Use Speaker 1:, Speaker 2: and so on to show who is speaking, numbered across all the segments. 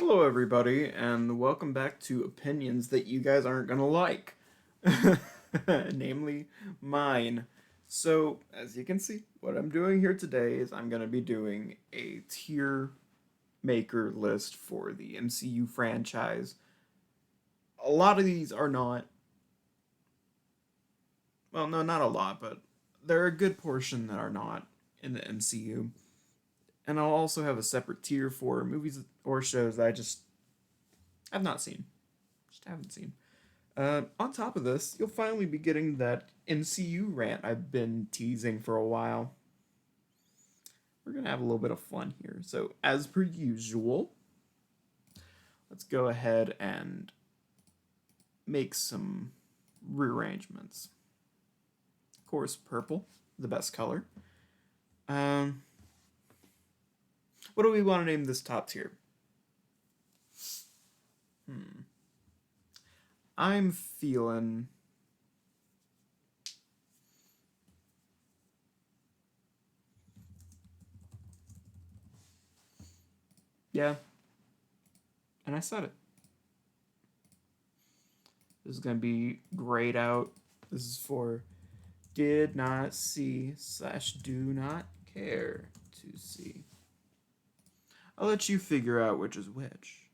Speaker 1: Hello, everybody, and welcome back to opinions that you guys aren't gonna like, namely mine. So, as you can see, what I'm doing here today is I'm gonna be doing a tier maker list for the MCU franchise. A lot of these are not, well, no, not a lot, but there are a good portion that are not in the MCU. And I'll also have a separate tier for movies or shows that I've not seen. Just haven't seen. On top of this, you'll finally be getting that MCU rant I've been teasing for a while. We're going to have a little bit of fun here. So, as per usual, let's go ahead and make some rearrangements. Of course, purple, the best color. What do we want to name this top tier? I'm feeling yeah, and I said it. This is gonna be grayed out. This is for did not see / do not care to see. I'll let you figure out which is which.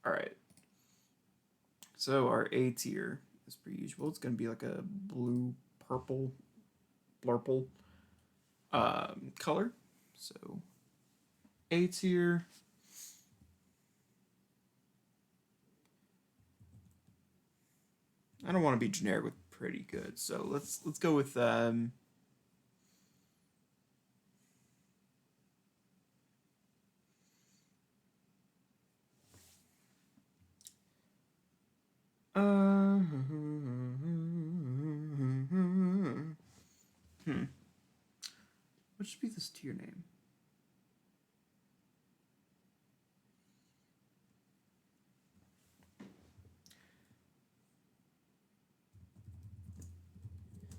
Speaker 1: Alright. So our A tier, as per usual, it's gonna be like a blue, purple, blurple color. So A tier. I don't want to be generic with pretty good, so let's go with what should be this tier name?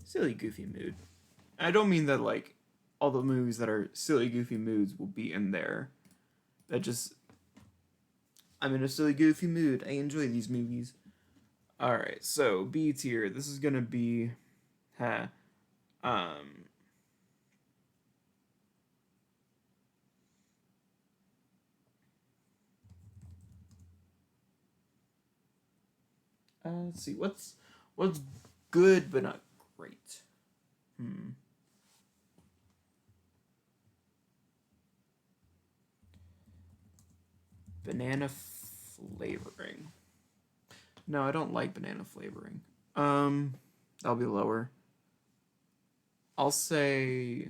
Speaker 1: Silly, goofy mood. I don't mean that like all the movies that are silly, goofy moods will be in there. That just I'm in a silly, goofy mood. I enjoy these movies. All right, so B tier. This is gonna be, um, let's see what's good but not great. Banana flavoring. No, I don't like banana flavoring. That'll be lower. I'll say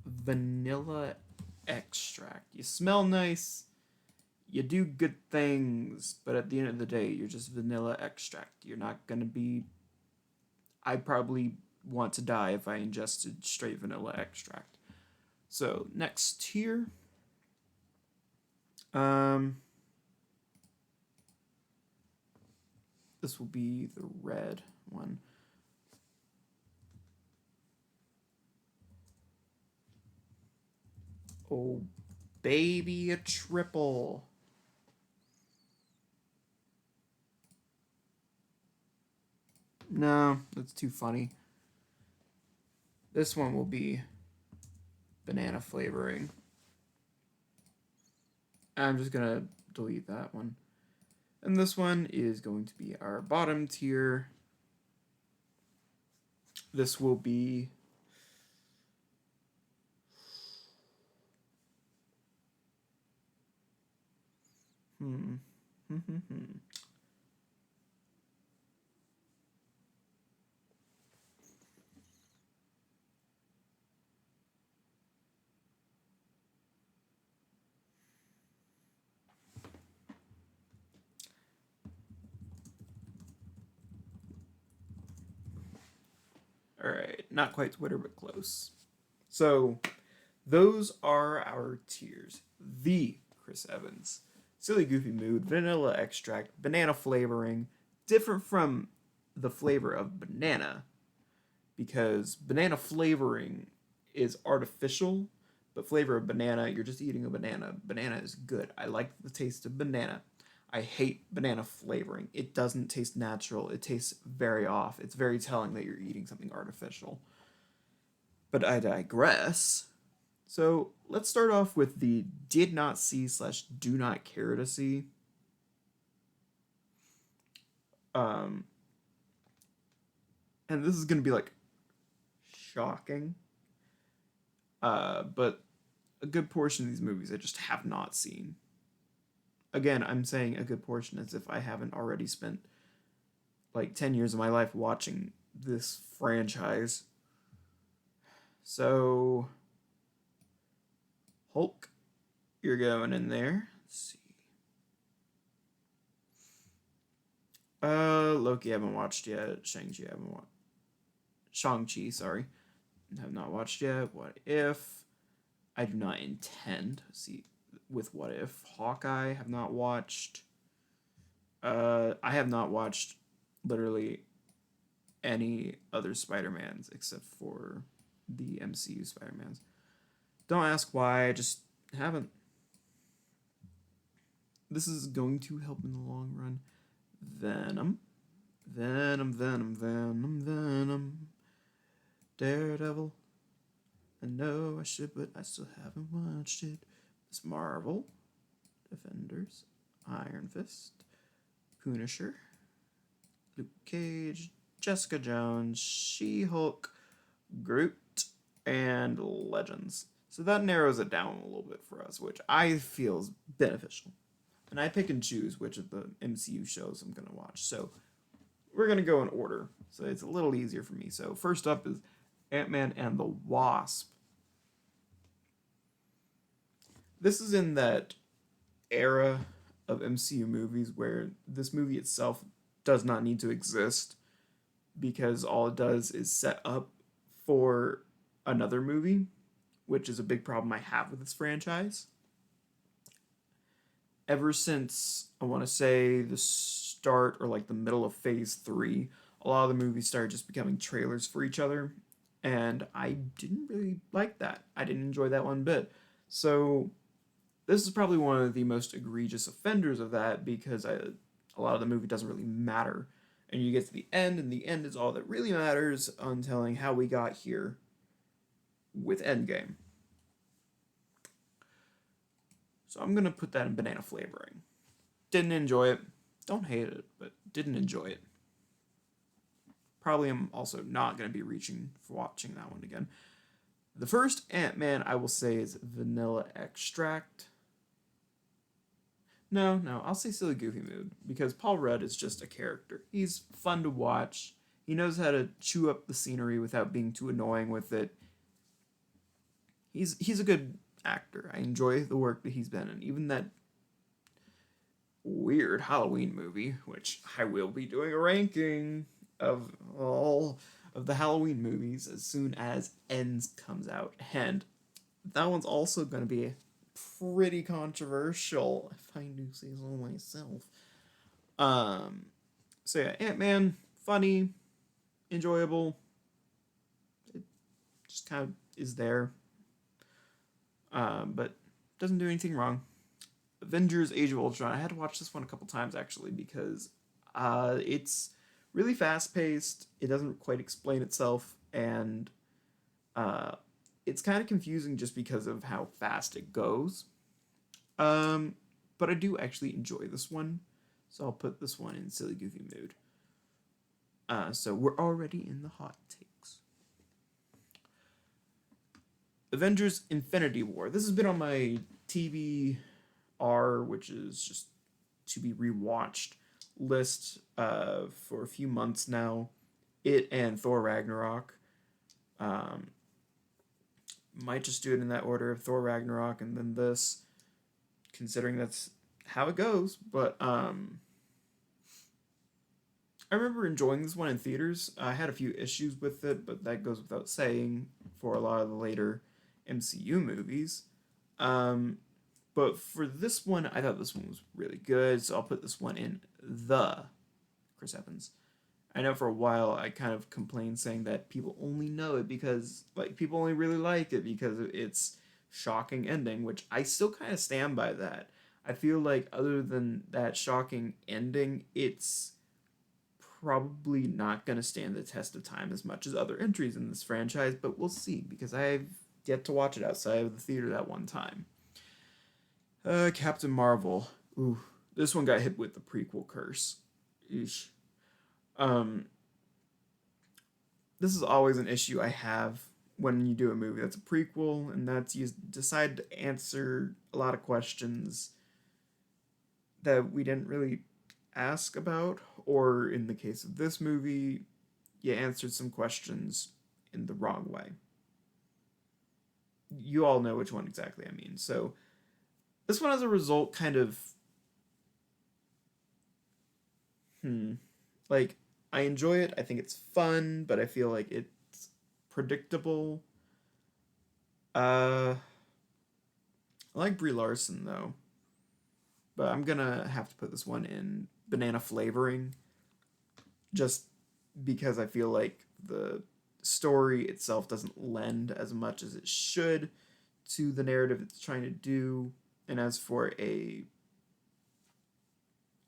Speaker 1: vanilla extract. You smell nice, you do good things, but at the end of the day, you're just vanilla extract. You're not gonna be. I'd probably want to die if I ingested straight vanilla extract. So, next tier. This will be the red one. Oh, baby, a triple. No, that's too funny. This one will be banana flavoring. I'm just gonna delete that one. And this one is going to be our bottom tier. This will be all right, not quite Twitter, but close. So, those are our tiers. The Chris Evans. Silly Goofy Mood, vanilla extract, banana flavoring, different from the flavor of banana, because banana flavoring is artificial, But flavor of banana, you're just eating a banana. Banana is good. I like the taste of banana. I hate banana flavoring. It doesn't taste natural. It tastes very off. It's very telling that you're eating something artificial. But I digress. So let's start off with the did not see slash do not care to see. Um, and this is gonna be like shocking. But a good portion of these movies I just have not seen. Again, I'm saying a good portion as if I haven't already spent like 10 years of my life watching this franchise. So, Hulk, you're going in there. Let's see. Loki I haven't watched yet. Shang-Chi I haven't watched. Shang-Chi, sorry. Have not watched yet. What If? I do not intend. See, with What If. Hawkeye have not watched. I have not watched literally any other Spider-Mans except for the MCU Spider-Mans. Don't ask why, I just haven't. This is going to help in the long run. Venom. Venom. Daredevil. I know I should, but I still haven't watched it. Miss Marvel. Defenders. Iron Fist. Punisher. Luke Cage. Jessica Jones. She-Hulk. Groot. And Legends. So that narrows it down a little bit for us, which I feel is beneficial. And I pick and choose which of the MCU shows I'm going to watch. So we're going to go in order. So it's a little easier for me. So first up is Ant-Man and the Wasp. This is in that era of MCU movies where this movie itself does not need to exist because all it does is set up for another movie, which is a big problem I have with this franchise. Ever since, I want to say, the start or like the middle of Phase 3, a lot of the movies started just becoming trailers for each other, and I didn't really like that. I didn't enjoy that one bit. So this is probably one of the most egregious offenders of that because a lot of the movie doesn't really matter. And you get to the end, and the end is all that really matters on telling how we got here with End Game. So I'm going to put that in banana flavoring. Didn't enjoy it. Don't hate it, but didn't enjoy it. Probably am also not going to be reaching for watching that one again. The first Ant-Man I will say is vanilla extract. No, I'll say silly goofy mood because Paul Rudd is just a character. He's fun to watch. He knows how to chew up the scenery without being too annoying with it. He's a good actor. I enjoy the work that he's been in. Even that weird Halloween movie, which I will be doing a ranking of all of the Halloween movies as soon as Ends comes out. And that one's also going to be pretty controversial, if I do say so myself. So yeah, Ant-Man, funny, enjoyable. It just kind of is there. But doesn't do anything wrong. Avengers Age of Ultron. I had to watch this one a couple times actually because it's really fast-paced. It doesn't quite explain itself, and it's kind of confusing just because of how fast it goes. But I do actually enjoy this one, so I'll put this one in silly goofy mood. So we're already in the hot takes. Avengers Infinity War. This has been on my TBR, which is just to be rewatched list for a few months now. It and Thor Ragnarok. Might just do it in that order of Thor Ragnarok and then this, considering that's how it goes. But I remember enjoying this one in theaters. I had a few issues with it, but that goes without saying for a lot of the later MCU movies. But for this one, I thought this one was really good, so I'll put this one in the Chris Evans. I know for a while I kind of complained saying that people only know it because, like, people only really like it because it's shocking ending, which I still kind of stand by that. I feel like other than that shocking ending, it's probably not going to stand the test of time as much as other entries in this franchise, but we'll see because I've yet to watch it outside of the theater that one time. Captain Marvel. Ooh, this one got hit with the prequel curse. Eesh. Um, this is always an issue I have when you do a movie that's a prequel, and that's you decide to answer a lot of questions that we didn't really ask about, or in the case of this movie, you answered some questions in the wrong way. You all know which one exactly I mean. So this one, as a result, kind of like I enjoy it. I think it's fun, but I feel like it's predictable. I like Brie Larson though, but I'm gonna have to put this one in banana flavoring, just because I feel like the story itself doesn't lend as much as it should to the narrative it's trying to do. And as for a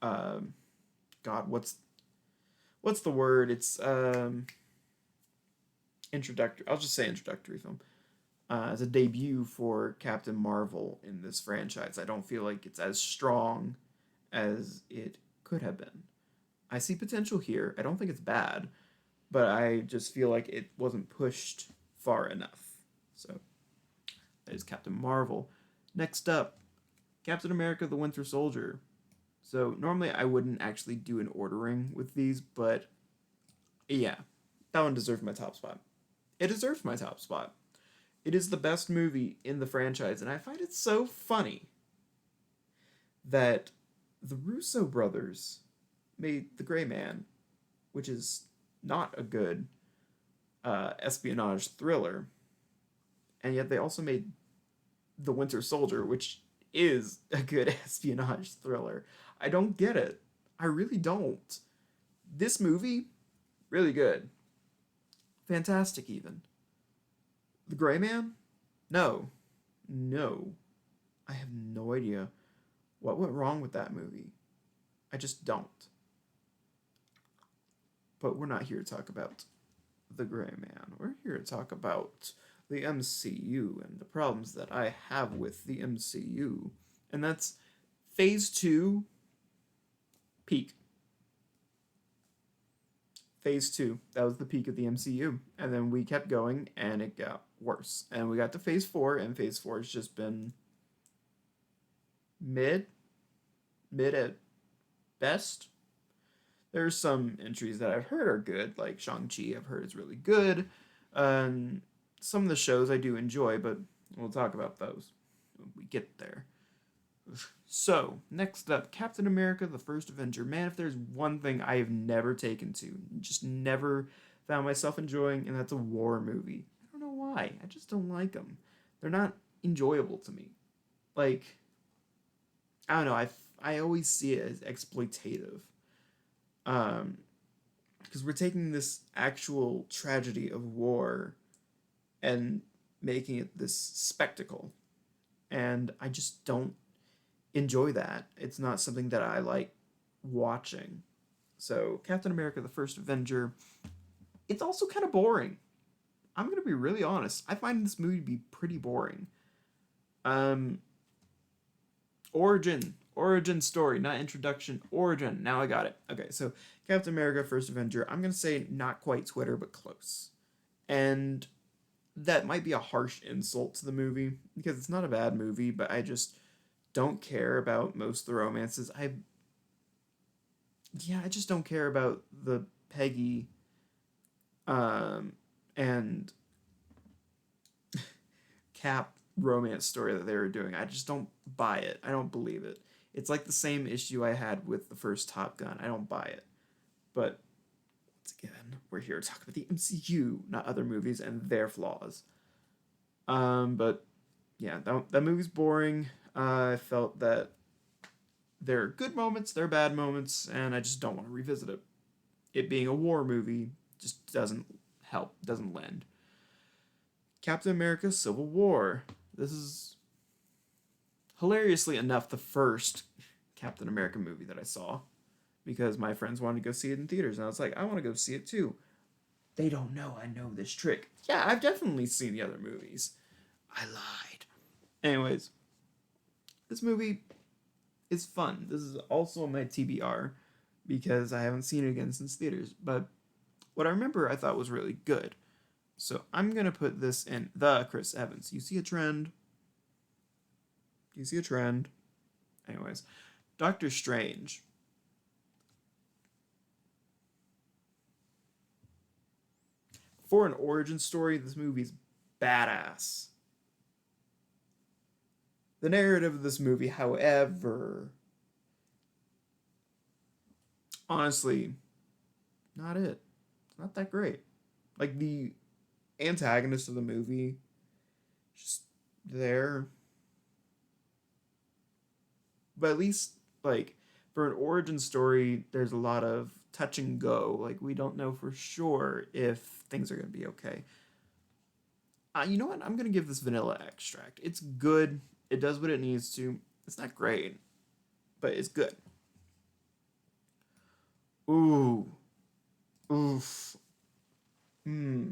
Speaker 1: God, what's the word? It's introductory. I'll just say introductory film. As a debut for Captain Marvel in this franchise, I don't feel like it's as strong as it could have been. I see potential here. I don't think it's bad, but I just feel like it wasn't pushed far enough. So that is Captain Marvel. Next up, Captain America: The Winter Soldier. So normally I wouldn't actually do an ordering with these, but yeah, that one deserved my top spot. It deserves my top spot. It is the best movie in the franchise, and I find it so funny that the Russo brothers made The Gray Man, which is not a good espionage thriller, and yet they also made The Winter Soldier, which is a good espionage thriller. I don't get it. I really don't. This movie, really good. Fantastic, even. The Gray Man? No. No. I have no idea what went wrong with that movie. I just don't. But we're not here to talk about The Gray Man. We're here to talk about the MCU and the problems that I have with the MCU. And that's Phase 2 peak. Phase 2, that was the peak of the MCU. And then we kept going and it got worse. And we got to Phase 4, and Phase 4 has just been mid at best. There's some entries that I've heard are good, like Shang-Chi I've heard is really good. Some of the shows I do enjoy, but we'll talk about those when we get there. So, next up, Captain America, the First Avenger. Man, if there's one thing I have never taken to, just never found myself enjoying, and that's a war movie. I don't know why. I just don't like them. They're not enjoyable to me. Like, I don't know. I always see it as exploitative. Because we're taking this actual tragedy of war and making it this spectacle. And I just don't enjoy that. It's not something that I like watching. So, Captain America, the First Avenger, it's also kind of boring. I'm going to be really honest. I find this movie to be pretty boring. Origin story, not introduction, origin. Now I got it. Okay, so Captain America, First Avenger, I'm going to say not quite Twitter, but close. And that might be a harsh insult to the movie, because it's not a bad movie, but I just don't care about most of the romances. I just don't care about the Peggy and Cap romance story that they were doing. I just don't buy it. I don't believe it. It's like the same issue I had with the first Top Gun. I don't buy it. But once again, we're here to talk about the MCU, not other movies and their flaws. But yeah, that movie's boring. I felt that there are good moments, there are bad moments, and I just don't want to revisit it. It being a war movie just doesn't help, doesn't lend. Captain America: Civil War. This is hilariously enough the first Captain America movie that I saw because my friends wanted to go see it in theaters, and I was like, I want to go see it too. They don't know I know this trick. Yeah, I've definitely seen the other movies. I lied. Anyways, this movie is fun. This is also my TBR because I haven't seen it again since theaters. But what I remember I thought was really good. So I'm going to put this in the Chris Evans. You see a trend? Do you see a trend? Anyways, Doctor Strange. For an origin story, this movie's badass. The narrative of this movie, however, honestly, not it. It's not that great. Like, the antagonist of the movie, just there. But at least, like, for an origin story, there's a lot of touch and go. Like, we don't know for sure if things are going to be okay. You know what? I'm going to give this vanilla extract. It's good. It does what it needs to. It's not great, but it's good. Ooh. Oof. Hmm.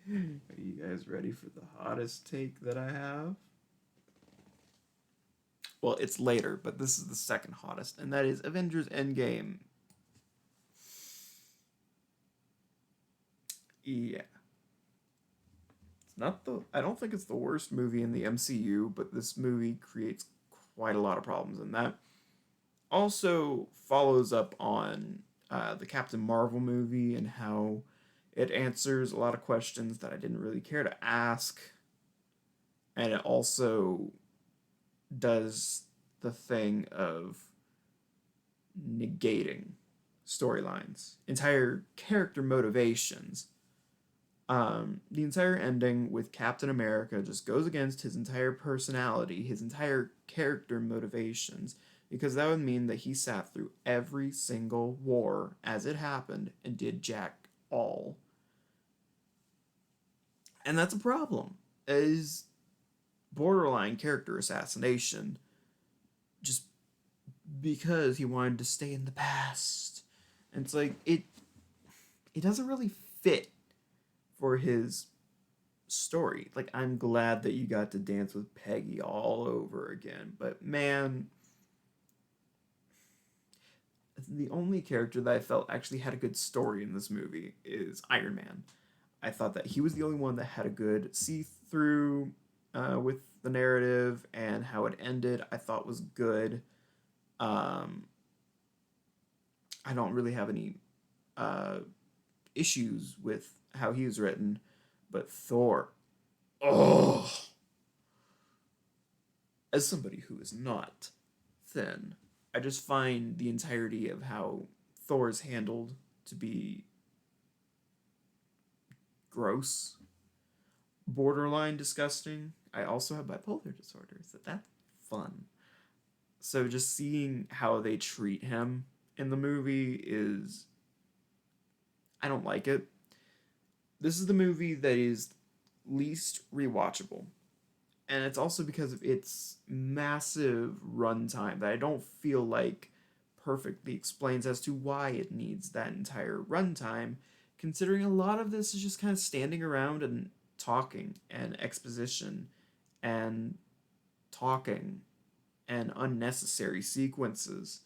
Speaker 1: Are you guys ready for the hottest take that I have? Well, it's later, but this is the second hottest, and that is Avengers End Game. Yeah. It's not the I don't think it's the worst movie in the MCU, but this movie creates quite a lot of problems, and that also follows up on the Captain Marvel movie and how it answers a lot of questions that I didn't really care to ask, and it also does the thing of negating storylines, entire character motivations. The entire ending with Captain America just goes against his entire personality, his entire character motivations, because that would mean that he sat through every single war as it happened and did jack all. And that's a problem. Is borderline character assassination just because he wanted to stay in the past. And it's like it doesn't really fit for his story. Like, I'm glad that you got to dance with Peggy all over again, but man, the only character that I felt actually had a good story in this movie is Iron Man. I thought that he was the only one that had a good see through with the narrative, and how it ended I thought was good. um, I don't really have any uh, issues with how he was written, but Thor, oh, as somebody who is not thin, I just find the entirety of how Thor is handled to be gross, borderline disgusting. I also have bipolar disorder, so that's fun. So just seeing how they treat him in the movie is, I don't like it. This is the movie that is least rewatchable. And it's also because of its massive runtime that I don't feel like perfectly explains as to why it needs that entire runtime, considering a lot of this is just kind of standing around and talking and exposition and talking and unnecessary sequences.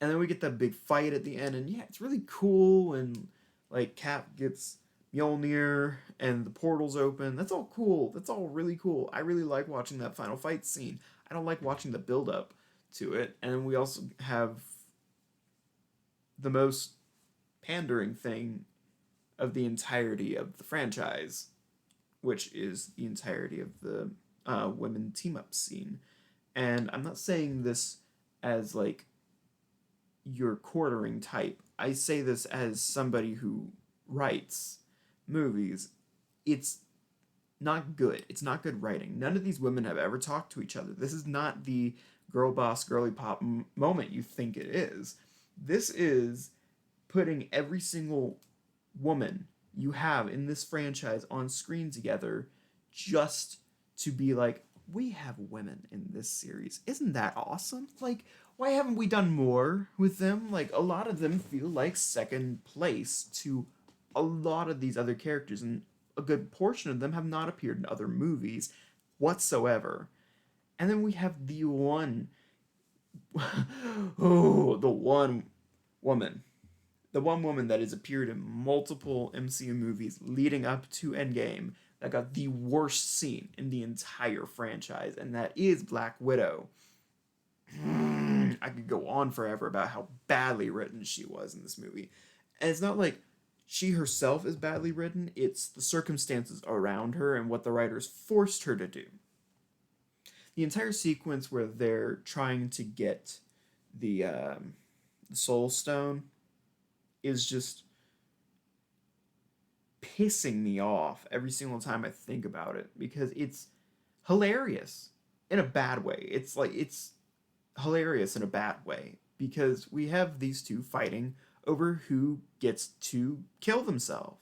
Speaker 1: And then we get that big fight at the end, and yeah, it's really cool, and like Cap gets Mjolnir and the portals open. That's all cool. That's all really cool. I really like watching that final fight scene. I don't like watching the build up to it. And we also have the most pandering thing of the entirety of the franchise, which is the entirety of the women team up scene. And I'm not saying this as like your quartering type. I say this as somebody who writes movies. It's not good. It's not good writing. None of these women have ever talked to each other. This is not the girl boss, girly pop moment you think it is. This is putting every single woman you have in this franchise on screen together just to be like, we have women in this series. Isn't that awesome? Like, why haven't we done more with them? Like, a lot of them feel like second place to a lot of these other characters, and a good portion of them have not appeared in other movies whatsoever. And then we have the one, oh, woman the one woman that has appeared in multiple MCU movies leading up to Endgame that got the worst scene in the entire franchise, and that is Black Widow. I could go on forever about how badly written she was in this movie. And it's not like she herself is badly written, it's the circumstances around her and what the writers forced her to do. The entire sequence where they're trying to get the Soul Stone is just pissing me off every single time I think about it, because it's hilarious in a bad way. It's hilarious in a bad way because we have these two fighting over who gets to kill themselves.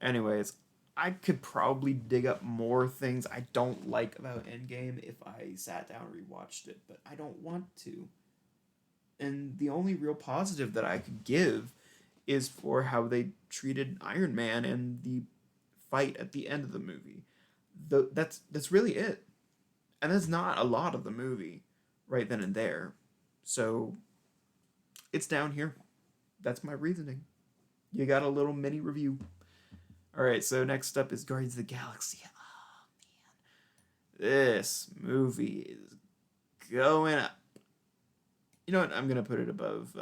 Speaker 1: Anyways, I could probably dig up more things I don't like about Endgame if I sat down and rewatched it, but I don't want to. And the only real positive that I could give is for how they treated Iron Man and the fight at the end of the movie. That's really it. And that's not a lot of the movie right then and there. So it's down here. That's my reasoning. You got a little mini review. Alright, so next up is Guardians of the Galaxy. Oh, man. This movie is going up. You know what? I'm going to put it above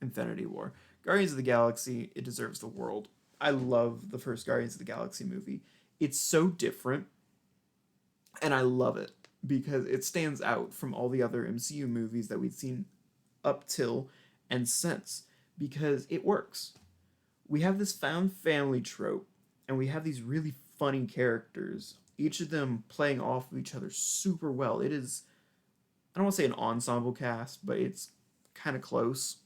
Speaker 1: Infinity War. Guardians of the Galaxy, it deserves the world. I love the first Guardians of the Galaxy movie. It's so different, and I love it because it stands out from all the other MCU movies that we've seen up till and since, because it works. We have this found family trope, and we have these really funny characters, each of them playing off of each other super well. It is, I don't want to say an ensemble cast, but it's kind of close,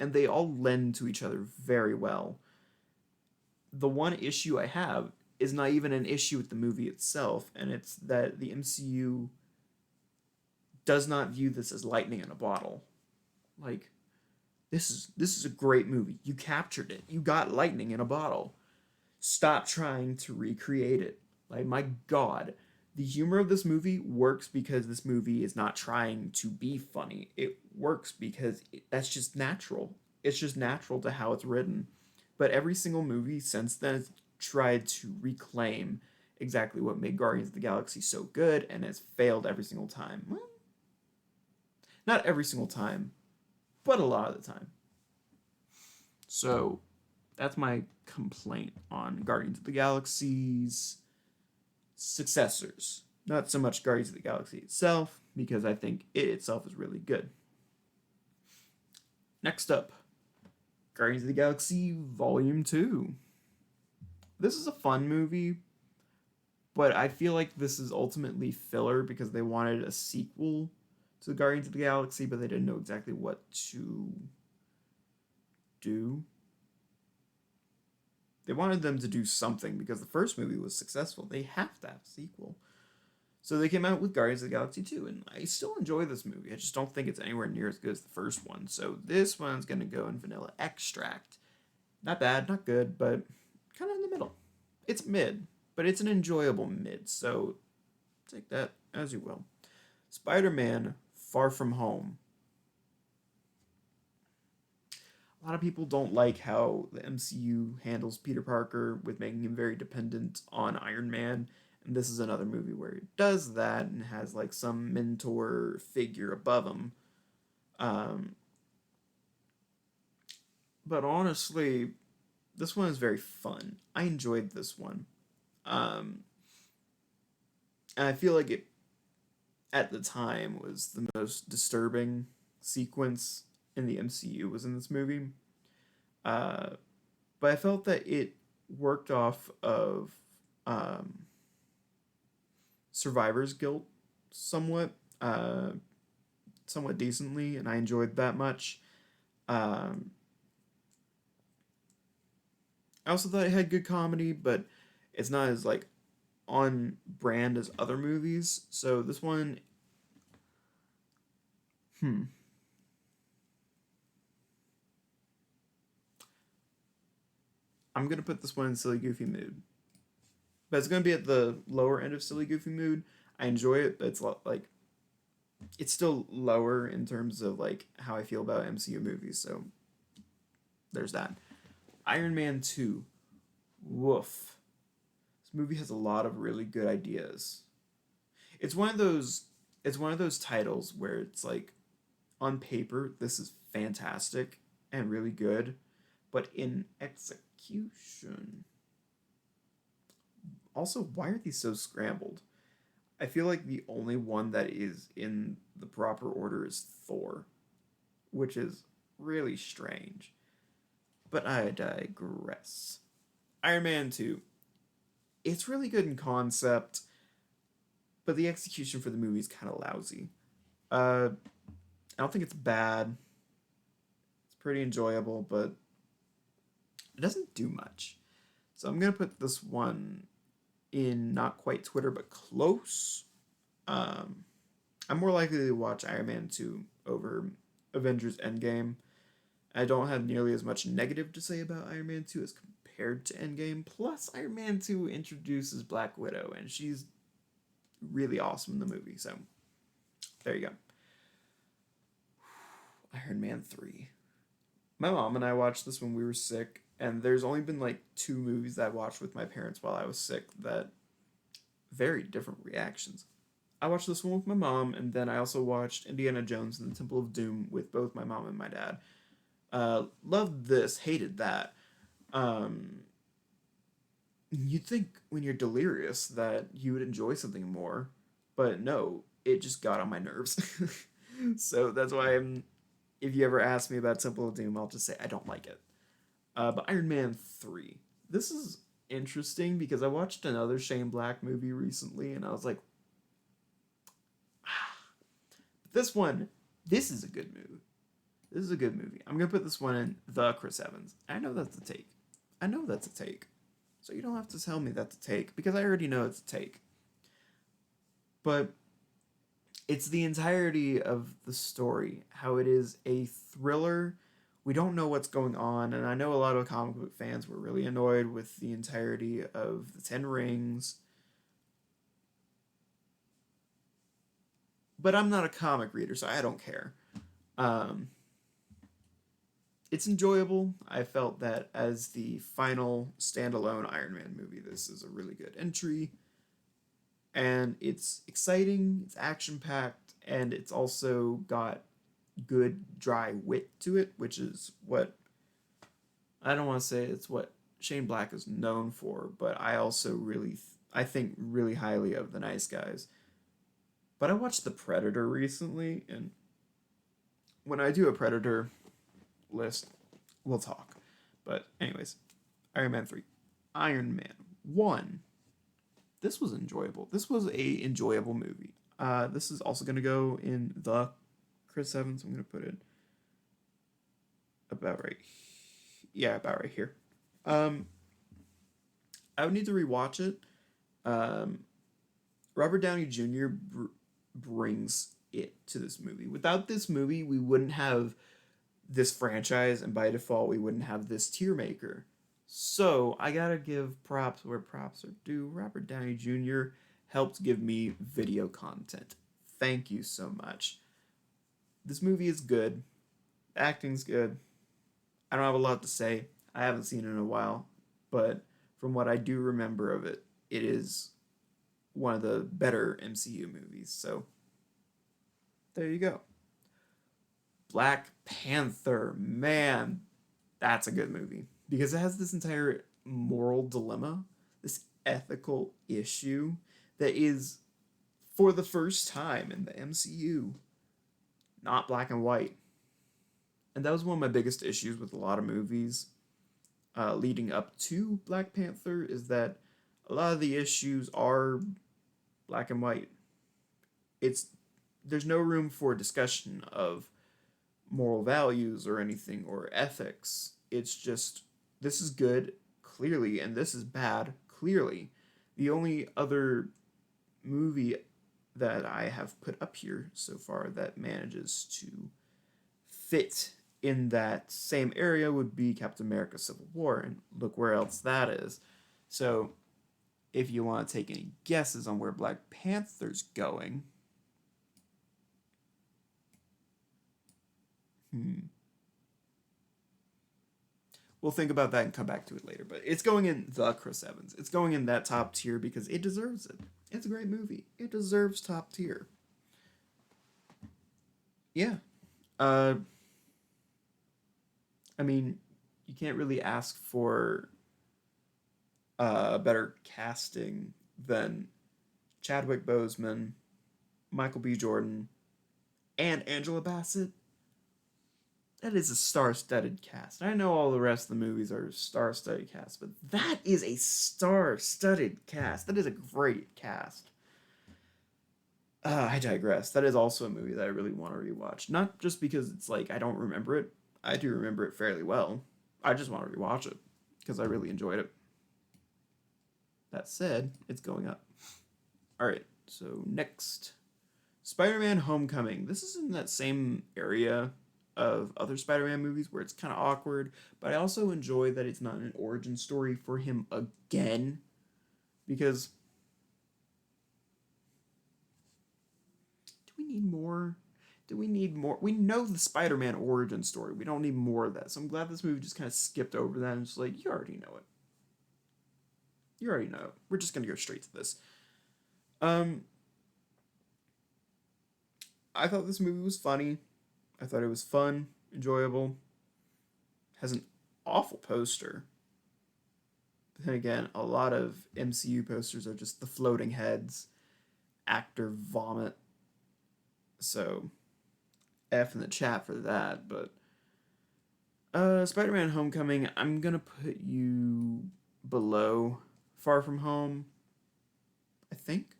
Speaker 1: and they all lend to each other very well. The one issue I have is not even an issue with the movie itself, and it's that the MCU does not view this as lightning in a bottle. Like, this is a great movie. You captured it. You got lightning in a bottle. Stop trying to recreate it. Like, my God, the humor of this movie works because this movie is not trying to be funny. It works because that's just natural. It's just natural to how it's written. But every single movie since then has tried to reclaim exactly what made Guardians of the Galaxy so good, and has failed every single time. Well, not every single time, but a lot of the time. So that's my complaint on Guardians of the Galaxy's successors. Not so much Guardians of the Galaxy itself, because I think it itself is really good. Next up, Guardians of the Galaxy Volume 2. This is a fun movie, but I feel like this is ultimately filler because they wanted a sequel to Guardians of the Galaxy, but they didn't know exactly what to do. They wanted them to do something because the first movie was successful. They have to have a sequel. So they came out with Guardians of the Galaxy 2, and I still enjoy this movie. I just don't think it's anywhere near as good as the first one. So this one's going to go in vanilla extract. Not bad, not good, but kind of in the middle. It's mid, but it's an enjoyable mid, so take that as you will. Spider-Man Far From Home. A lot of people don't like how the MCU handles Peter Parker with making him very dependent on Iron Man. And this is another movie where it does that and has like some mentor figure above him. But honestly, this one is very fun. I enjoyed this one. And I feel like it, at the time, was the most disturbing sequence in the MCU was in this movie. But I felt that it worked off of survivor's guilt somewhat. somewhat decently, and I enjoyed that much. Um, I also thought it had good comedy, but it's not as like on brand as other movies. So this one, hmm, I'm gonna put this one in silly goofy mood, but it's gonna be at the lower end of silly goofy mood. I enjoy it, but like it's still lower in terms of like how I feel about MCU movies. So there's that. Iron Man 2. Woof. This movie has a lot of really good ideas. It's one of those it's one of those titles where it's like on paper this is fantastic and really good, but in execution. Also, why are these so scrambled? I feel like the only one that is in the proper order is Thor, which is really strange. But I digress. Iron Man 2. It's really good in concept, but the execution for the movie is kind of lousy. I don't think it's bad. It's pretty enjoyable, but it doesn't do much. So I'm gonna put this one in not quite Twitter, but close. Um, I'm more likely to watch Iron Man 2 over Avengers End Game. I don't have nearly as much negative to say about Iron Man 2 as compared to Endgame. Plus, Iron Man 2 introduces Black Widow, and she's really awesome in the movie. So, there you go. Iron Man 3. My mom and I watched this when we were sick, and there's only been like 2 movies that I watched with my parents while I was sick that very different reactions. I watched this one with my mom, and then I also watched Indiana Jones and the Temple of Doom with both my mom and my dad. Loved this, hated that. Um, you'd think when you're delirious that you would enjoy something more, but no, it just got on my nerves. So that's why if you ever ask me about Temple of Doom, I'll just say I don't like it. But Iron Man 3. This is interesting because I watched another Shane Black movie recently and I was like, this one, this is a good movie. This is a good movie. I'm going to put this one in the Chris Evans. I know that's a take. I know that's a take. So you don't have to tell me that's a take because I already know it's a take. But it's the entirety of the story, how it is a thriller. We don't know what's going on, and I know a lot of comic book fans were really annoyed with the entirety of the Ten Rings. But I'm not a comic reader, so I don't care. Um, it's enjoyable. I felt that as the final standalone Iron Man movie, this is a really good entry. And it's exciting, it's action packed, and it's also got good dry wit to it, which is what I don't want to say it's what Shane Black is known for, but I also really I think really highly of the Nice Guys. But I watched The Predator recently, and when I do a Predator list, we'll talk. But anyways, Iron Man 3. Iron Man 1. This was enjoyable. This was a enjoyable movie. This is also going to go in the Chris Evans. I'm going to put it about right. Yeah, about right here. Um, I would need to rewatch it. Um, Robert Downey Jr. Brings it to this movie. Without this movie, we wouldn't have this franchise, and by default, we wouldn't have this tier maker. So I gotta give props where props are due. Robert Downey Jr. helped give me video content. Thank you so much. This movie is good. The acting's good. I don't have a lot to say. I haven't seen it in a while, but from what I do remember of it, it is one of the better MCU movies. So there you go. Black Panther, man, that's a good movie because it has this entire moral dilemma, this ethical issue that is, for the first time in the MCU, not black and white. And that was one of my biggest issues with a lot of movies leading up to Black Panther, is that a lot of the issues are black and white. It's there's no room for discussion of moral values or anything or ethics. It's just this is good clearly and this is bad clearly. The only other movie that I have put up here so far that manages to fit in that same area would be Captain America Civil War, and look where else that is. So if you want to take any guesses on where Black Panther's going, we'll think about that and come back to it later. But it's going in the Chris Evans. It's going in that top tier because it deserves it. It's a great movie. It deserves top tier. Yeah. Uh, I mean, you can't really ask for better casting than Chadwick Boseman, Michael B. Jordan, and Angela Bassett. That is a star-studded cast. I know all the rest of the movies are star-studded cast, but that is a star-studded cast. That is a great cast. I digress. That is also a movie that I really want to rewatch. Not just because it's like I don't remember it. I do remember it fairly well. I just want to rewatch it because I really enjoyed it. That said, it's going up. Alright, so next. Spider-Man Homecoming. This is in that same area of other Spider-Man movies where it's kind of awkward, but I also enjoy that it's not an origin story for him again, because do we need more? Do we need more? We know the Spider-Man origin story. We don't need more of that. So I'm glad this movie just kind of skipped over that and just like, you already know it. You already know it. We're just going to go straight to this. I thought this movie was funny. I thought it was fun, enjoyable. Has an awful poster. But then again, a lot of MCU posters are just the floating heads, actor vomit. So, F in the chat for that. But Spider-Man Homecoming, I'm gonna put you below Far From Home. I think.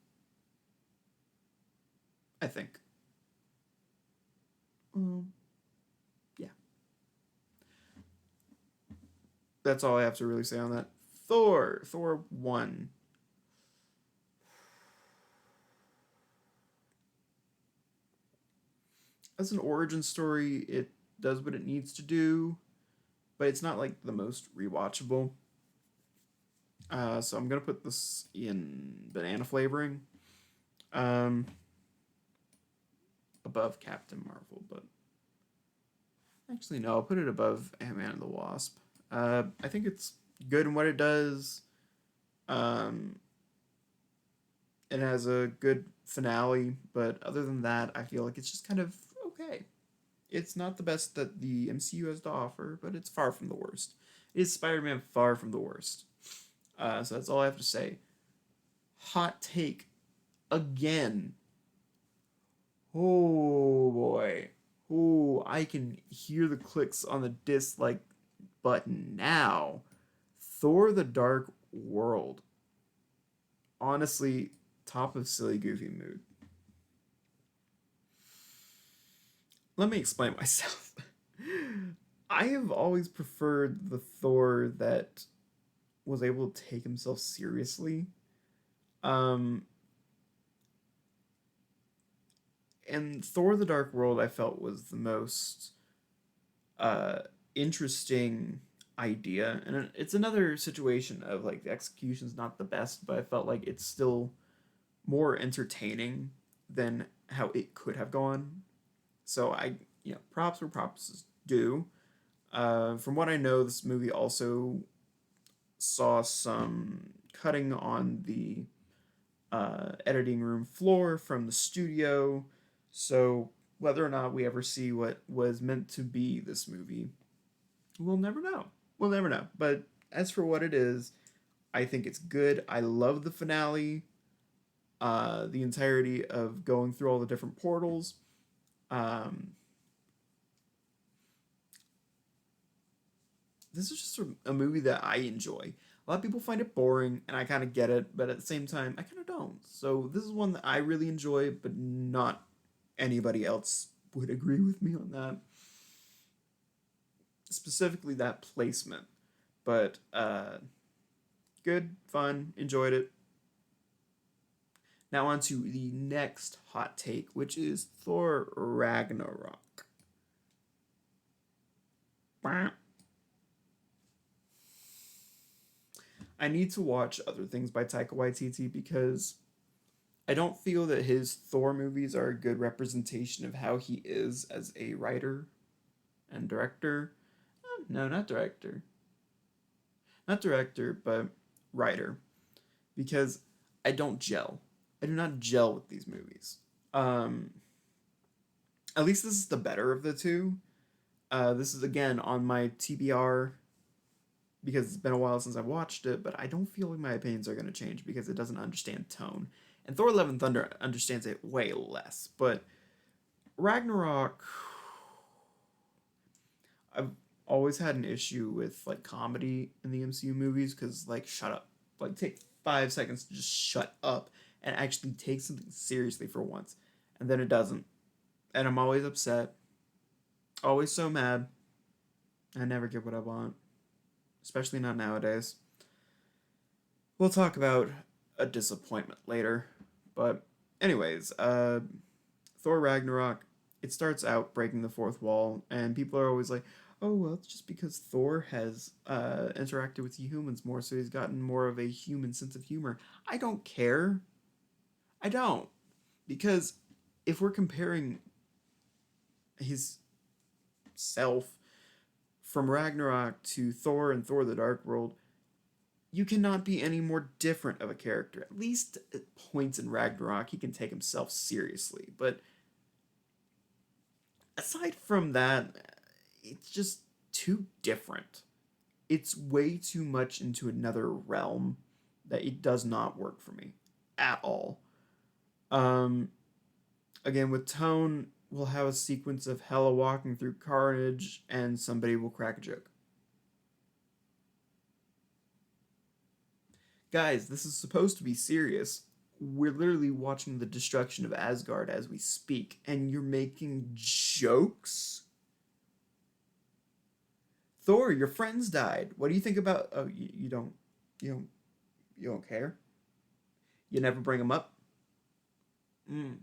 Speaker 1: Yeah. That's all I have to really say on that. Thor 1. As an origin story, it does what it needs to do, but it's not like the most rewatchable. So I'm gonna put this in banana flavoring, above Captain Marvel, but actually no, I'll put it above Ant-Man and the Wasp. I think it's good in what it does. It has a good finale, but other than that, I feel like it's just kind of okay. It's not the best that the MCU has to offer, but it's far from the worst. Is Spider-Man far from the worst? So that's all I have to say. Hot take again. Oh boy. Oh, I can hear the clicks on the dislike button now. Thor the Dark World. Honestly, top of silly goofy mood. Let me explain myself. I have always preferred the Thor that was able to take himself seriously. And Thor the Dark World I felt was the most interesting idea. And it's another situation of like the execution's not the best, but I felt like it's still more entertaining than how it could have gone. So props where props is due. From what I know, this movie also saw some cutting on the editing room floor from the studio. So whether or not we ever see what was meant to be this movie, we'll never know. We'll never know. But as for what it is, I think it's good. I love the finale. The entirety of going through all the different portals. This is just a movie that I enjoy. A lot of people find it boring, and I kind of get it, but at the same time, I kind of don't. So this is one that I really enjoy, but not anybody else would agree with me on that. Specifically that placement. But good, fun, enjoyed it. Now on to the next hot take, which is Thor Ragnarok. I need to watch other things by Taika Waititi because I don't feel that his Thor movies are a good representation of how he is as a writer and director. No, not director. Not director, but writer. Because I don't gel. I do not gel with these movies. At least this is the better of the two. This is again on my TBR because it's been a while since I've watched it, but I don't feel like my opinions are going to change because it doesn't understand tone. And Thor Love and Thunder understands it way less. But Ragnarok, I've always had an issue with like comedy in the MCU movies because like shut up. Like take 5 seconds to just shut up and actually take something seriously for once. And then it doesn't. And I'm always upset. Always so mad. I never get what I want. Especially not nowadays. We'll talk about a disappointment later. But anyways, Thor Ragnarok, it starts out breaking the fourth wall, and people are always like, oh, well, it's just because Thor has interacted with humans more, so he's gotten more of a human sense of humor. I don't care. I don't. Because if we're comparing his self from Ragnarok to Thor and Thor the Dark World, you cannot be any more different of a character. At least at points in Ragnarok, he can take himself seriously. But aside from that, it's just too different. It's way too much into another realm that it does not work for me at all. Again, with tone, we'll have a sequence of Hela walking through carnage and somebody will crack a joke. Guys, this is supposed to be serious. We're literally watching the destruction of Asgard as we speak, and you're making jokes? Thor, your friends died. What do you think about? Oh, you don't care. You never bring them up. Hmm.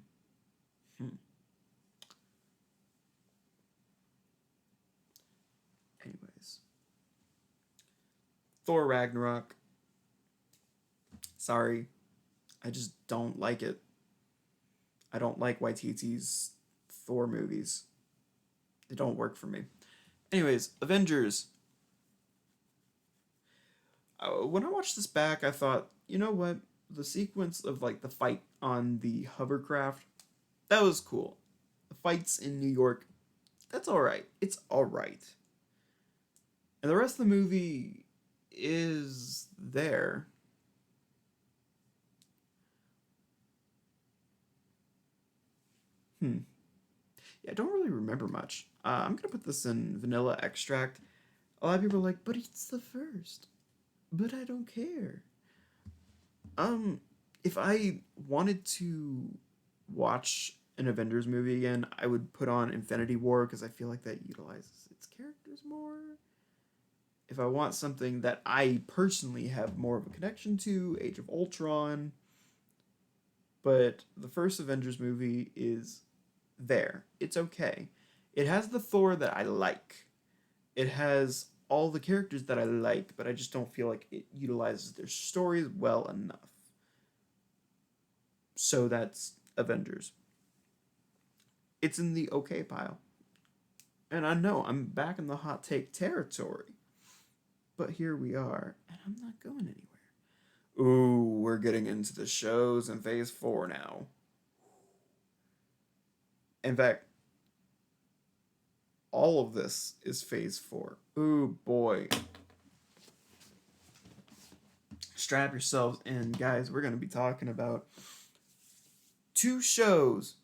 Speaker 1: Anyways, Thor Ragnarok. Sorry, I just don't like it. I don't like Waititi's Thor movies. They don't work for me. Anyways, Avengers. When I watched this back, I thought, you know what? The sequence of like the fight on the hovercraft, that was cool. The fights in New York, that's all right. It's all right. And the rest of the movie is there. Yeah, I don't really remember much. I'm gonna put this in vanilla extract. A lot of people are like, but it's the first. But I don't care. If I wanted to watch an Avengers movie again, I would put on Infinity War because I feel like that utilizes its characters more. If I want something that I personally have more of a connection to, Age of Ultron. But the first Avengers movie is there. It's okay. It has the Thor that I like. It has all the characters that I like, but I just don't feel like it utilizes their stories well enough. So that's Avengers. It's in the okay pile. And I know I'm back in the hot take territory. But here we are, and I'm not going anywhere. Ooh, we're getting into the shows in Phase 4 now. In fact, all of this is Phase 4. Ooh, boy. Strap yourselves in, guys. We're going to be talking about 2 shows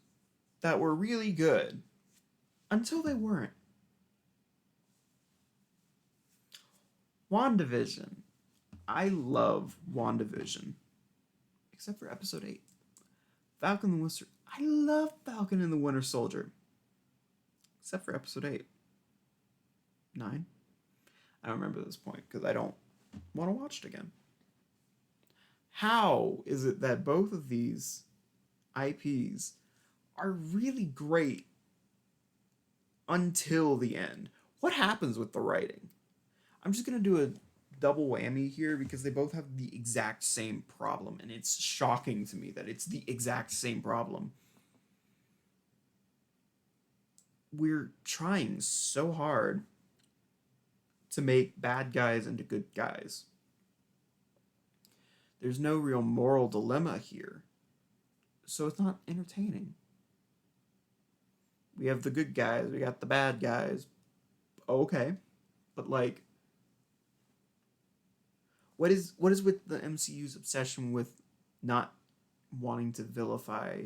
Speaker 1: that were really good until they weren't. WandaVision. I love WandaVision. Except for episode 8. Falcon and the Winter. I love Falcon and the Winter Soldier, except for episode 8, 9. I don't remember this point because I don't want to watch it again. How is it that both of these IPs are really great until the end? What happens with the writing? I'm just going to do a double whammy here because they both have the exact same problem, and it's shocking to me that it's the exact same problem. We're trying so hard to make bad guys into good guys. There's no real moral dilemma here, so it's not entertaining. We have the good guys, we got the bad guys. Okay, but like, what is with the MCU's obsession with not wanting to vilify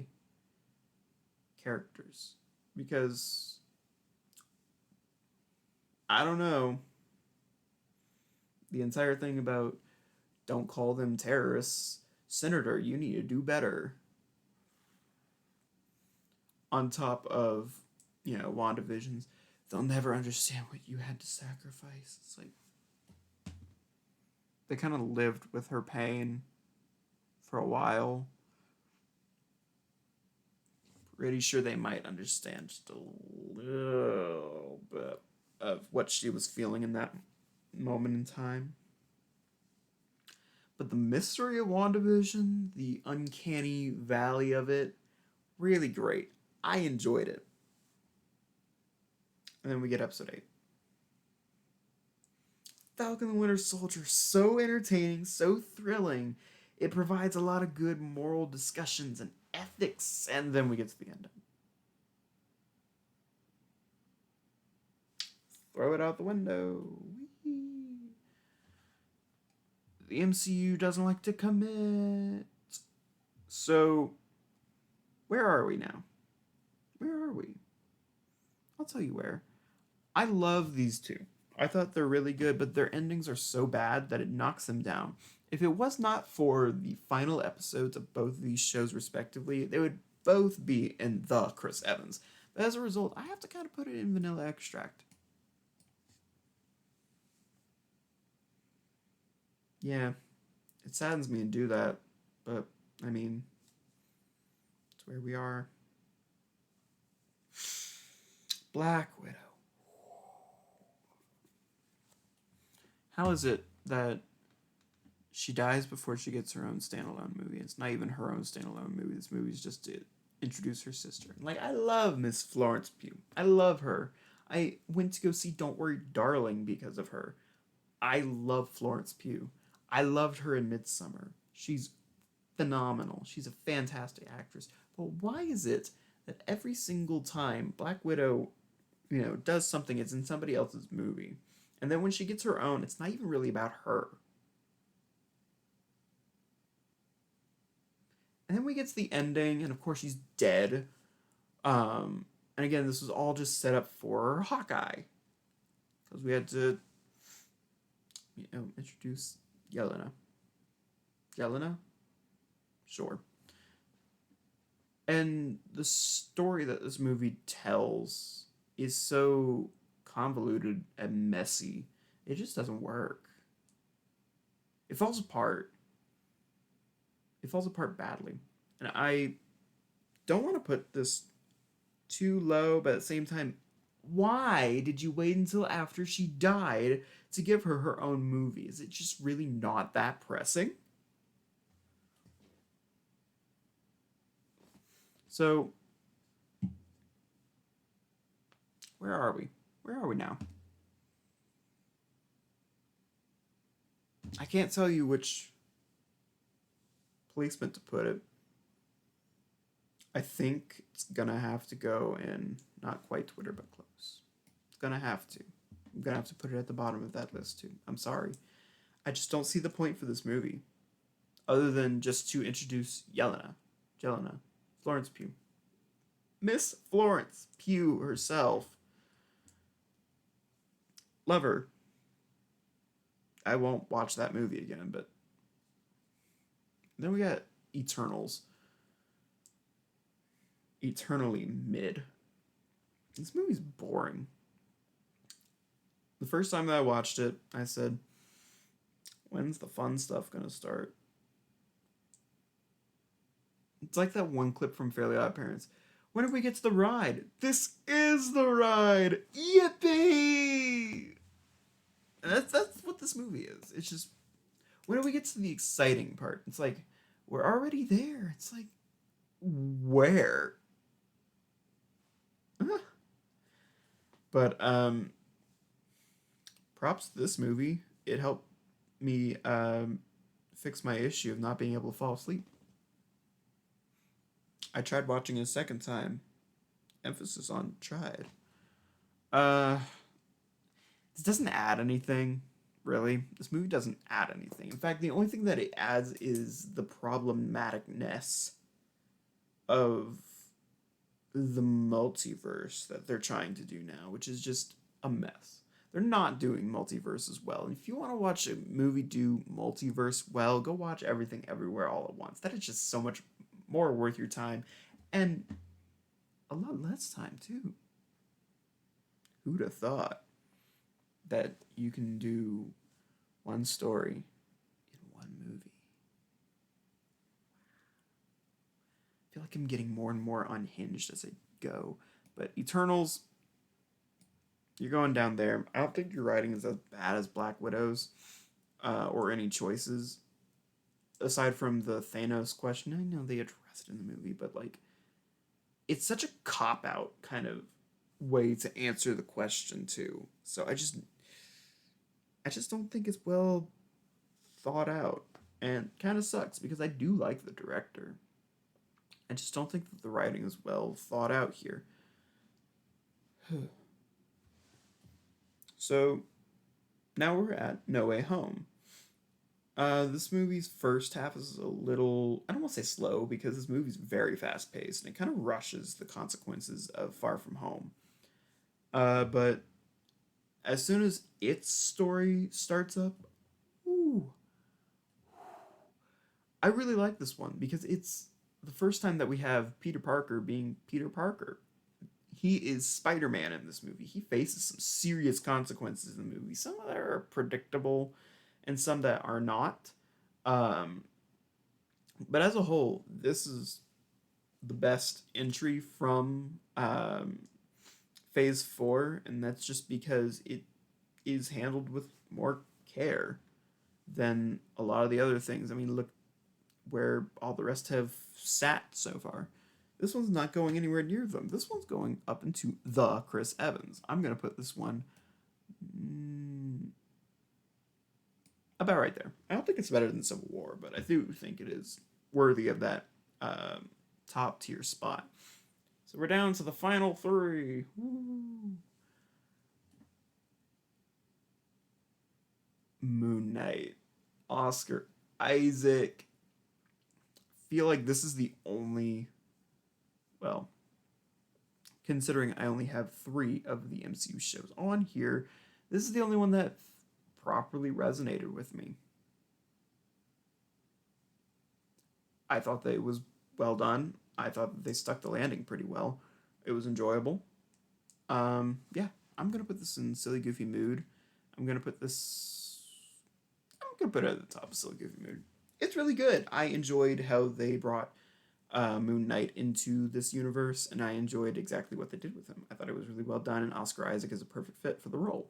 Speaker 1: characters? Because I don't know. The entire thing about don't call them terrorists, Senator, you need to do better. On top of, WandaVision's, they'll never understand what you had to sacrifice. It's like, they kind of lived with her pain for a while. Pretty sure they might understand just a little bit of what she was feeling in that moment in time. But the mystery of WandaVision, the uncanny valley of it, really great. I enjoyed it. And then we get episode 8. Falcon and the Winter Soldier, so entertaining, so thrilling. It provides a lot of good moral discussions and ethics, and then we get to the ending. Throw it out the window. Whee! The MCU doesn't like to commit. So, where are we now? Where are we? I'll tell you where. I love these two. I thought they're really good, but their endings are so bad that it knocks them down. If it was not for the final episodes of both of these shows respectively, they would both be in the Chris Evans. But as a result, I have to kind of put it in Vanilla Extract. Yeah, it saddens me to do that, but, I mean, it's where we are. Black Widow. How is it that she dies before she gets her own standalone movie? It's not even her own standalone movie. This movie's just to introduce her sister. Like, I love Miss Florence Pugh. I love her. I went to go see Don't Worry, Darling because of her. I love Florence Pugh. I loved her in Midsommar. She's phenomenal. She's a fantastic actress. But why is it that every single time Black Widow, does something, it's in somebody else's movie? And then when she gets her own, it's not even really about her. And then we get to the ending, and of course she's dead. And again, this was all just set up for Hawkeye. Because we had to, introduce Yelena. Yelena? Sure. And the story that this movie tells is so convoluted and messy. It just doesn't work. It falls apart. It falls apart badly. And I don't want to put this too low, but at the same time, why did you wait until after she died to give her her own movie? Is it just really not that pressing? So, where are we? Where are we now? I can't tell you which placement to put it. I think it's gonna have to go in not quite Twitter, but close. It's gonna have to. I'm gonna have to put it at the bottom of that list too. I'm sorry. I just don't see the point for this movie. Other than just to introduce Jelena, Florence Pugh. Miss Florence Pugh herself. Love her. I won't watch that movie again, but then we got Eternals. eternally mid. This movie's boring. The first time that I watched it, I said, when's the fun stuff gonna start? It's like that one clip from Fairly Odd Parents. When do we get to the ride? This is the ride! Yippee! And that's what this movie is. It's just, when do we get to the exciting part? It's like, we're already there. It's like, where? But, props to this movie. It helped me fix my issue of not being able to fall asleep. I tried watching it a second time. Emphasis on tried. This doesn't add anything, really. This movie doesn't add anything. In fact, the only thing that it adds is the problematicness of the multiverse that they're trying to do now, which is just a mess. They're not doing multiverse as well. And if you want to watch a movie do multiverse well, go watch Everything Everywhere All at Once. That is just so much more worth your time, and a lot less time too. Who'd have thought that you can do one story in one movie? I feel like I'm getting more and more unhinged as I go. But Eternals, you're going down there. I don't think your writing is as bad as Black Widow's, or any choices. Aside from the Thanos question, I know they addressed it in the movie, but like, it's such a cop-out kind of way to answer the question too. So I just don't think it's well thought out, and kind of sucks because I do like the director. I just don't think that the writing is well thought out here. So now we're at No Way Home. This movie's first half is a little, I don't want to say slow, because this movie's very fast paced and it kind of rushes the consequences of Far From Home. But as soon as its story starts up, ooh, I really like this one because it's the first time that we have Peter Parker being Peter Parker. He is Spider-Man in this movie. He faces some serious consequences in the movie. Some of that are predictable and some that are not. But as a whole, this is the best entry from Phase 4, and that's just because it is handled with more care than a lot of the other things. I mean, look where all the rest have sat so far. This one's not going anywhere near them. This one's going up into the Chris Evans. I'm going to put this one about right there. I don't think it's better than Civil War, but I do think it is worthy of that top tier spot. So we're down to the final three. Woo. Moon Knight, Oscar Isaac. Feel like this is the only, well, considering I only have 3 of the MCU shows on here, this is the only one that properly resonated with me. I thought that it was well done. I thought that they stuck the landing pretty well. It was enjoyable. Yeah, I'm gonna put this in silly goofy mood. I'm gonna put it at the top of silly goofy mood. It's really good. I enjoyed how they brought Moon Knight into this universe, and I enjoyed exactly what they did with him. I thought it was really well done, and Oscar Isaac is a perfect fit for the role.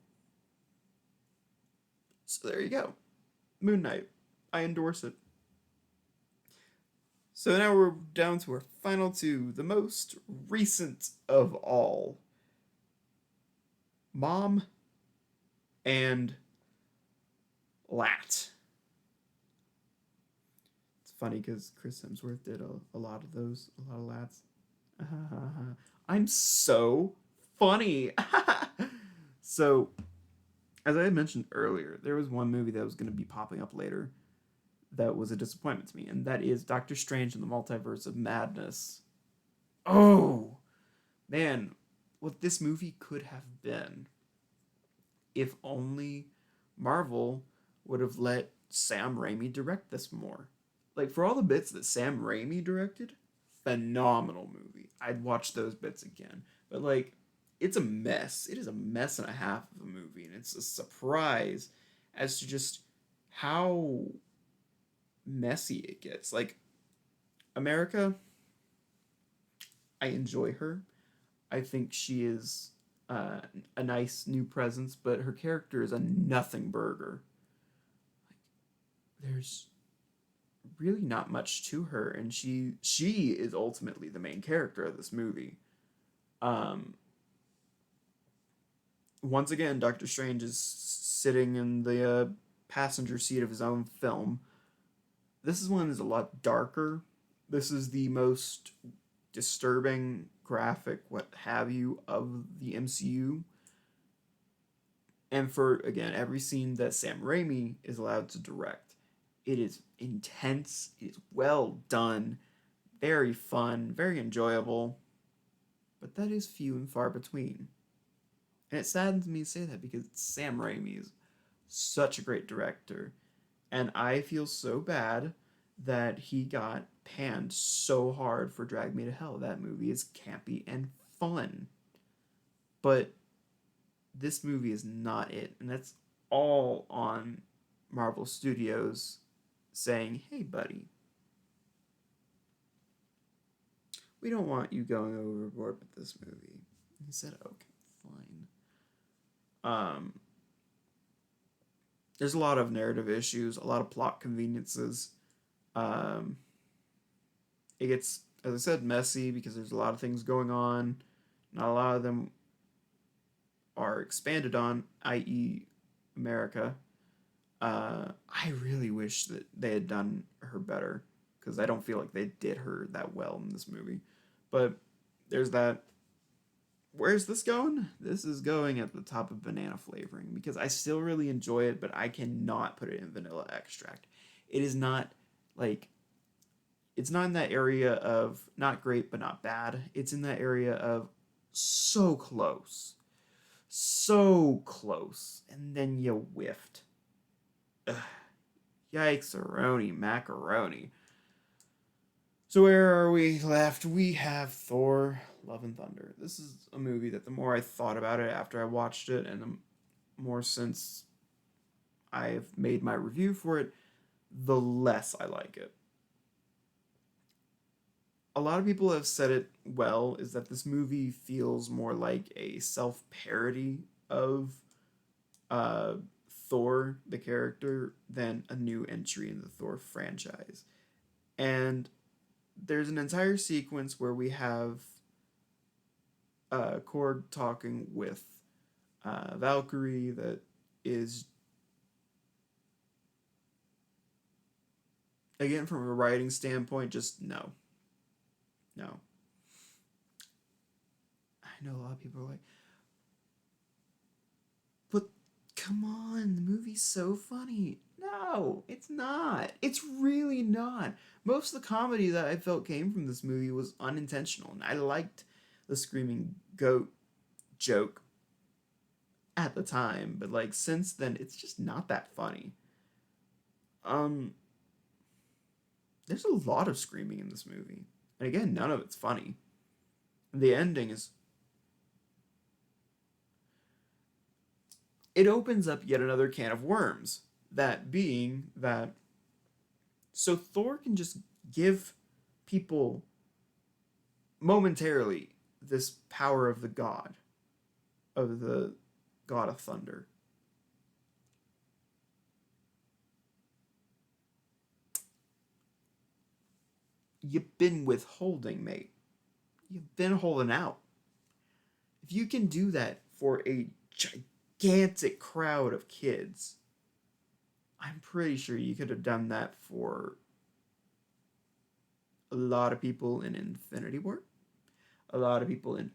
Speaker 1: So there you go. Moon Knight. I endorse it. So now we're down to our final 2, the most recent of all. Mom and Lat. It's funny because Chris Hemsworth did a lot of those, a lot of Lats. I'm so funny. So, as I had mentioned earlier, there was one movie that was going to be popping up later that was a disappointment to me, and that is Doctor Strange in the Multiverse of Madness. Oh, man, what this movie could have been if only Marvel would have let Sam Raimi direct this more. Like, for all the bits that Sam Raimi directed, phenomenal movie. I'd watch those bits again. But like, it's a mess. It is a mess and a half of a movie, and it's a surprise as to just how messy it gets. Like, America, I enjoy her. I think she is a nice new presence, but her character is a nothing burger. There's really not much to her, and she is ultimately the main character of this movie. Um, Once again, Doctor Strange is sitting in the passenger seat of his own film. This is one that's a lot darker. This is the most disturbing, graphic, what have you, of the MCU. And for, again, every scene that Sam Raimi is allowed to direct, it is intense, it is well done, very fun, very enjoyable, but that is few and far between. And it saddens me to say that because Sam Raimi is such a great director, and I feel so bad that he got panned so hard for Drag Me to Hell. That movie is campy and fun, but this movie is not it, and that's all on Marvel Studios saying, "Hey, buddy, we don't want you going overboard with this movie." He said, "Okay, fine." There's a lot of narrative issues, a lot of plot conveniences. Um, it gets, as I said, messy because there's a lot of things going on. Not a lot of them are expanded on, i.e., America. I really wish that they had done her better because I don't feel like they did her that well in this movie. But there's that. Where's this going? This is going at the top of banana flavoring because I still really enjoy it, but I cannot put it in vanilla extract. It is not like, it's not in that area of not great but not bad. It's in that area of so close. So close. And then you whiffed. Ugh. Yikes-a-roni macaroni. So where are we left? We have Thor Love and Thunder. This is a movie that the more I thought about it after I watched it, and the more since I've made my review for it, the less I like it. A lot of people have said it well, is that this movie feels more like a self-parody of uh, Thor, the character, than a new entry in the Thor franchise. And there's an entire sequence where we have Korg talking with Valkyrie that is, again, from a writing standpoint, just no. No. I know a lot of people are like, but come on, the movie's so funny. No, it's not. It's really not. Most of the comedy that I felt came from this movie was unintentional, and I liked the screaming goat joke at the time, but like since then, it's just not that funny. Um, there's a lot of screaming in this movie, and again, none of it's funny. And the ending is, it opens up yet another can of worms. That being that, so Thor can just give people momentarily this power of the god of thunder. You've been withholding, mate. You've been holding out. If you can do that for a gigantic crowd of kids, I'm pretty sure you could have done that for a lot of people in Infinity War, a lot of people in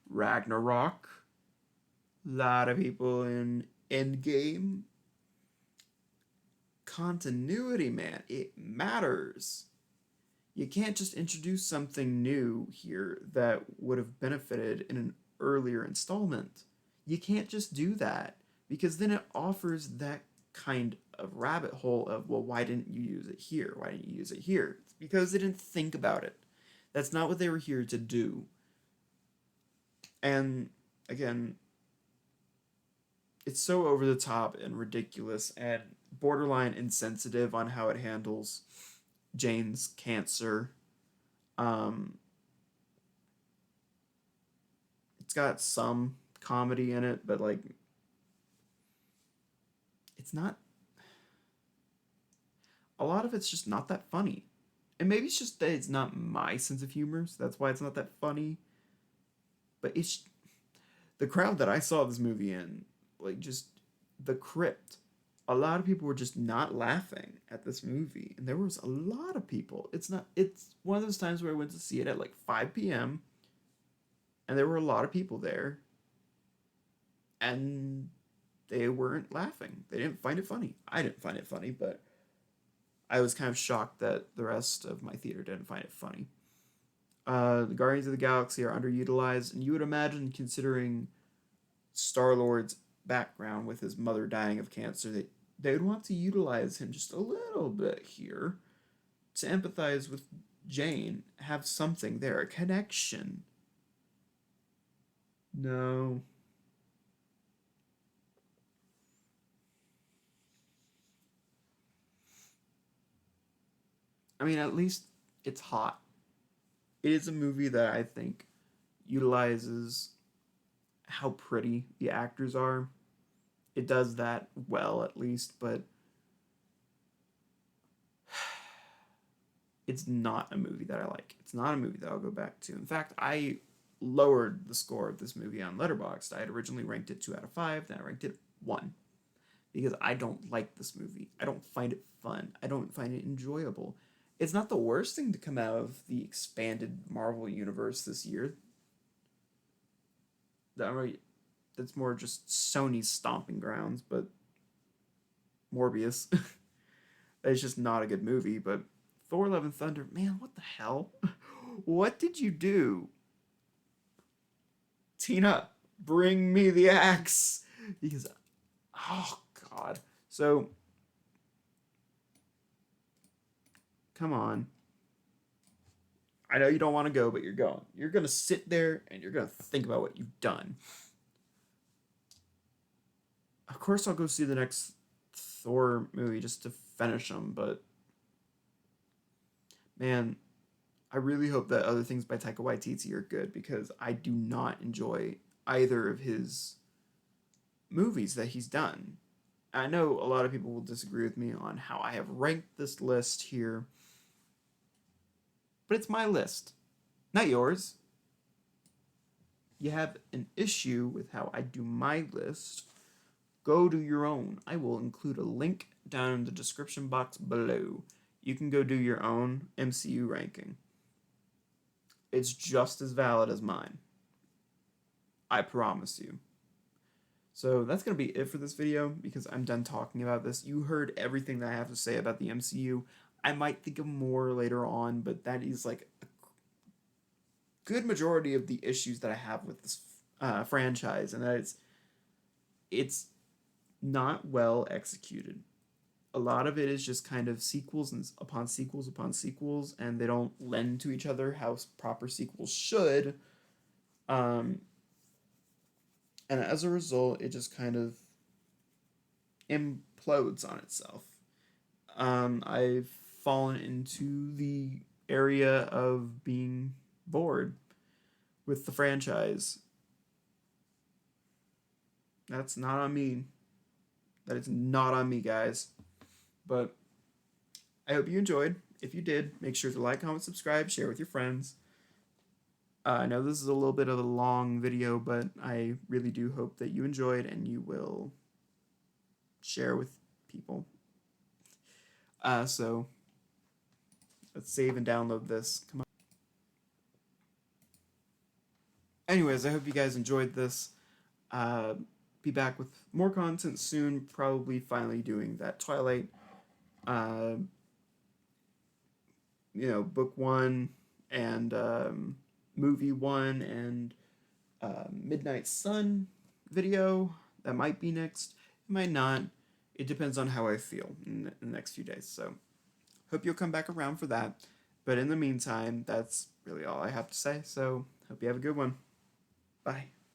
Speaker 1: Ragnarok, a lot of people in End Game. Continuity, man, it matters. You can't just introduce something new here that would have benefited in an earlier installment. You can't just do that because then it offers that kind of rabbit hole of, well, why didn't you use it here? Why didn't you use it here? It's because they didn't think about it. That's not what they were here to do. And again, it's so over the top and ridiculous and borderline insensitive on how it handles Jane's cancer. It's got some comedy in it, but like it's not, a lot of it's just not that funny. And maybe it's just that it's not my sense of humor, so that's why it's not that funny. But it's the crowd that I saw this movie in, like just the crypt. A lot of people were just not laughing at this movie, and there was a lot of people. It's one of those times where I went to see it at like 5 p.m. and there were a lot of people there, and they weren't laughing. They didn't find it funny. I didn't find it funny, but I was kind of shocked that the rest of my theater didn't find it funny. The Guardians of the Galaxy are underutilized, and you would imagine, considering Star-Lord's background with his mother dying of cancer, that they would want to utilize him just a little bit here to empathize with Jane, have something there, a connection. No. I mean, at least it's hot. It is a movie that I think utilizes how pretty the actors are. It does that well, at least, but it's not a movie that I like. It's not a movie that I'll go back to. In fact, I lowered the score of this movie on Letterboxd. I had originally ranked it 2 out of 5, then I ranked it 1. Because I don't like this movie. I don't find it fun. I don't find it enjoyable. It's not the worst thing to come out of the expanded Marvel universe this year. That's more just Sony's stomping grounds, but Morbius. It's just not a good movie, but Thor Love and Thunder, man, what the hell? What did you do? Tina, bring me the axe. Because, oh, God. So, come on. I know you don't want to go, but you're going. You're going to sit there and you're going to think about what you've done. Of course, I'll go see the next Thor movie just to finish them, but man, I really hope that other things by Taika Waititi are good, because I do not enjoy either of his movies that he's done. I know a lot of people will disagree with me on how I have ranked this list here, but it's my list, not yours. You have an issue with how I do my list, go do your own. I will include a link down in the description box below. You can go do your own MCU ranking. It's just as valid as mine. I promise you. So that's going to be it for this video, because I'm done talking about this. You heard everything that I have to say about the MCU. I might think of more later on, but that is like a good majority of the issues that I have with this franchise, and that it's not well executed. A lot of it is just kind of sequels and upon sequels upon sequels, and they don't lend to each other how proper sequels should. And as a result, it just kind of implodes on itself. I've fallen into the area of being bored with the franchise. That's not on me. That is not on me, guys. But I hope you enjoyed. If you did, make sure to like, comment, subscribe, share with your friends. I know this is a little bit of a long video, but I really do hope that you enjoyed and you will share with people. So let's save and download this. Come on. Anyways, I hope you guys enjoyed this. Be back with more content soon. Probably finally doing that Twilight, book 1 and movie 1 and Midnight Sun video. That might be next. It might not. It depends on how I feel in the next few days. So hope you'll come back around for that. But in the meantime, that's really all I have to say. So, hope you have a good one. Bye.